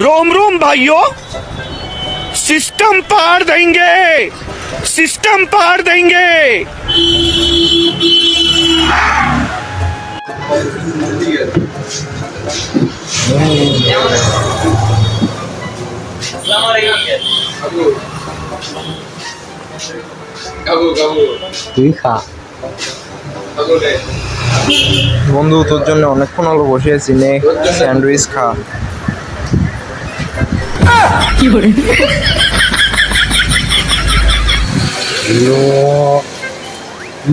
रोम रोम भाइयों, सिस्टम पार देंगे, सिस्टम पार देंगे। তুই খা বন্ধু, তোর জন্য অনেকক্ষণ হলো বসে আছি, নে স্যান্ডউইচ খা।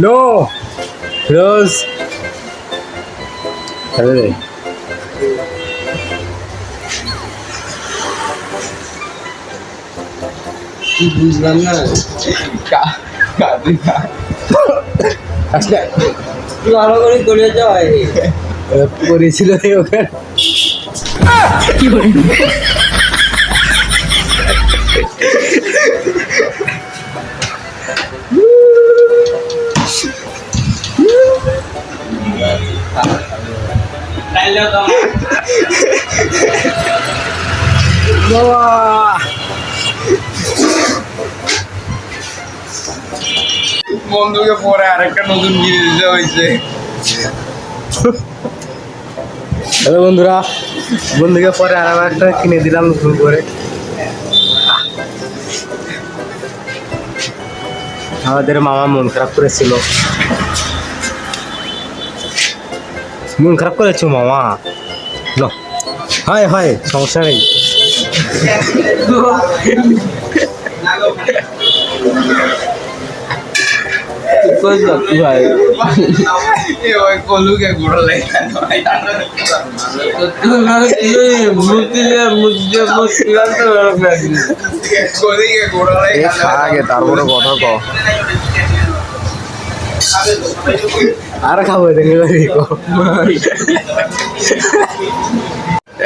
নো রোজ বুঝলাম না ভালো করে করে যাওয়াই করেছিল ওখানে কি করে বন্ধুকে পরে আরেকটা নতুন জিনিস দেওয়া হয়েছে। হ্যালো বন্ধুরা, বন্ধুকে পরে আর একটা কিনে দিলাম নতুন করে। আমাদের মামা মন খারাপ করেছিল। মন খারাপ করেছো মামা? হয় হয়, সমস্যা নেই। কলুকে গুঁড়ো লেগে আগে তারপরে কথা ক আর খাবো।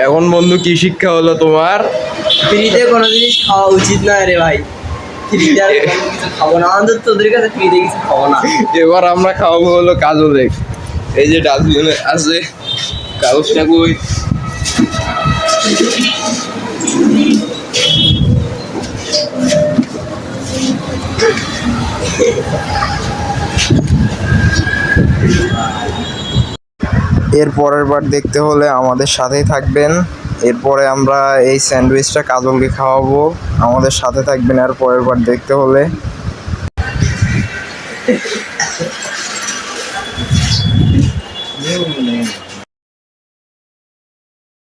এখন বন্ধু কি শিক্ষা হলো তোমার? ফ্রিতে কোনো জিনিস খাওয়া উচিত না রে ভাই। ফ্রিতে আর কোনো কিছু খাবো না, আমাদের তোদের কাছে ফ্রিতে কিছু খাবো না। এবার আমরা খাওয়াবো হলো কাজলে। এই যে ডাস্টবিনে আছে, কাগজটা কই? এর পরের বার দেখতে হলে আমাদের সাথেই থাকবেন। এরপরে আমরা এই স্যান্ডউইচটা কাজলকে খাওয়াবো, আমাদের সাথে থাকবেন আর পরের বার দেখতে হলে।